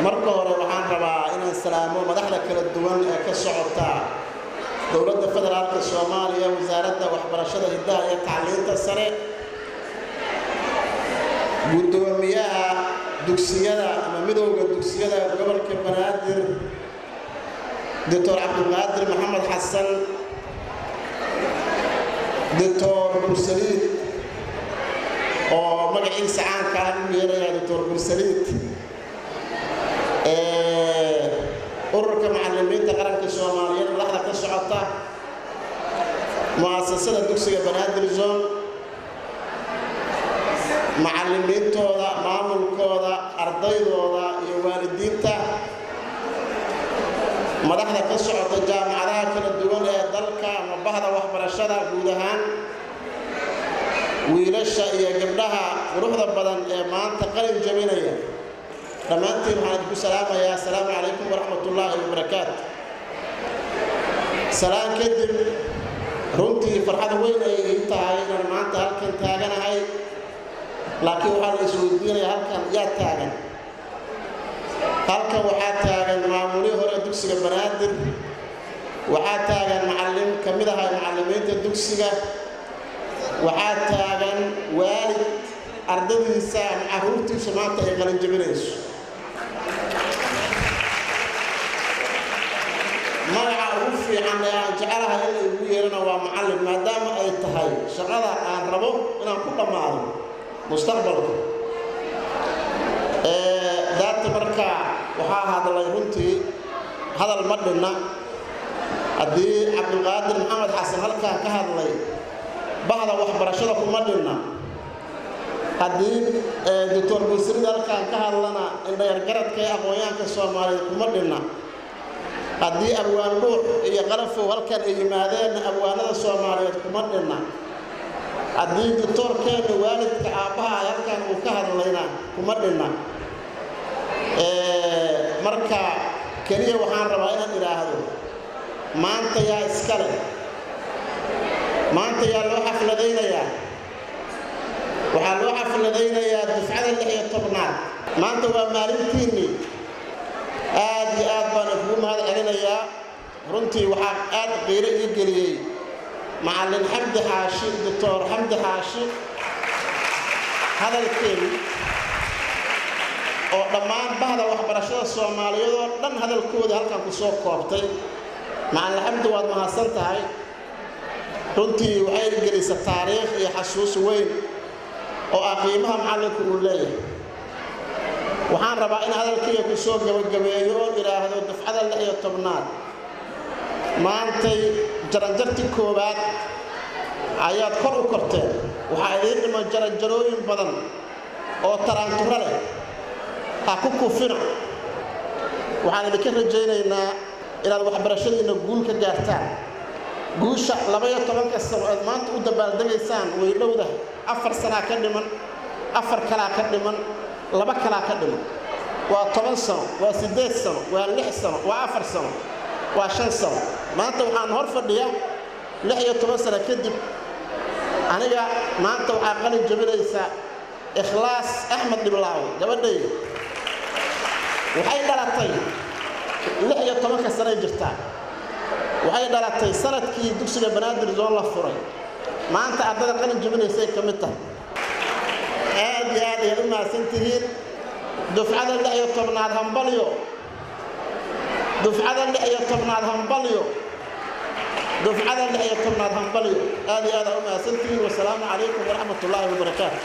marka hore waxaan rabaa inaan salaamo madaxda kala duwan ee ka socota dowladda federaalka Soomaaliya wasaaradda waxbarashada hidaha iyo tacliinta sare gudoomiyaha dugsiyada ama midowga dugsiyada gobolka Banaadir Dr. Abdulqaadir Maxamed Xasan Dr. Bursaliid oo magaciisa caanka ah u yeeray Dr. Bursaliid ururka macallimiinta qaranka Soomaaliyeed madaxda ka socota mu'assasada dugsiga Banaadir Zone macallimiintooda maamulkooda ardaydooda iyo waalidiinta madaxda ka socota jaamacadaha kala duwan ee dalka ama bahda waxbarashada guud ahaan wiilasha iyo gabdhaha quruxda badan ee maanta qalin jabinaya dhammaantiin waxaan ku salaamayaa assalaamu calaykum waraxmatullaahi wabarakaatu salaan kadib runtii farxad weyn ay ii tahay inaan maanta halkan taaganahay laakiin waxaa la isweydiinayaa halkan yaa taagan halkan waxaa taagan maamulihii hore dugsiga Banaadir waxaa taagan macallin ka mid ah macallimiinta dugsiga waxaa taagan waalid ardaydiisa ama carruurtiisa maanta ay qalin jabinayso magaca ugu fiican ee aan jecelahay in lagu yeerana waa macallin maadaama ay tahay shaqada aan rabo inaan ku dhammaado mustaqbalka daata marka waxaa hadlay runtii hadal ma dhinna haddii Cabdulqaadir Maxamed Xasan halkaa ka hadlay bahda waxbarashada kuma dhinna haddii Dr. Bursaliid halkaa ka hadlana indhayargaradka ee aqoonyahanka Soomaaliyeed kuma dhinna haddii abwaan dhuux iyo qalafow halkan ay yimaadeen abwaanada Soomaaliyeed kuma dhinna haddii doctorkeena waalidka aabbaha halkan uu ka hadlayna kuma dhinna marka kaliya waxaan rabaa inaan iraahdo maanta yaa iskale maanta yaa loo xafladaynayaa waxaa loo xafladaynayaa dufcada 16aad maanta waa maalintiinii aad iyo aad baan ugu mahad celinayaa runtii waxaa aad qiiro ii geliyey macallin Xamdi Xaashi Dr. Xamdi Xaashi hadalkeedu oo dhammaan bahda waxbarashada Soomaaliyeed oo dhan hadalkooda halkan ku soo koobtay macallin Xamdi waad mahadsan tahay runtii waxay gelisay taariikh iyo xasuus weyn oo qiimaha macallinka uu leeyahay waxaan rabaa in hadalkayga ku soo gabagabeeyo oo iraahdo dufcada 16aad maantay jaranjartii koobaad ayaad kor u korteen waxaa idin dhiman jaranjarooyin badan oo taraantura leh ha ku kufina waxaan idinka rajaynaynaa inaad waxbarashadiina guul ka gaartaan guusha 12 sano aad maanta u dabaaldegaysaan way dhowda 4 sano ka dhiman 4 kala ka dhiman 2 kala ka dhiman waa 10 sano waa 8 sano waa 6 sano waa 4 sano waa 5 sano maanta waxaan hor fadhiyaa 16 sano kadib aniga maanta waxaa qalin jabinaysaa Ikhlaas Axmed Diblaaw gabadhay waxay dhalatay 16 sano jirta waxay dhalatay sanadkii dugsiga Banaadir Zone la furay maanta ardada qalin jabinaysa ka mid tahay aad iyo aad ay u mahadsantihiin dufcada 16aad hambalyo dufcada 16aad hambalyo dufcada 16aad hambalyo aad iyo aad u mahadsantihiin wassalaamu calaykum waraxmatullaahi wabarakaatuh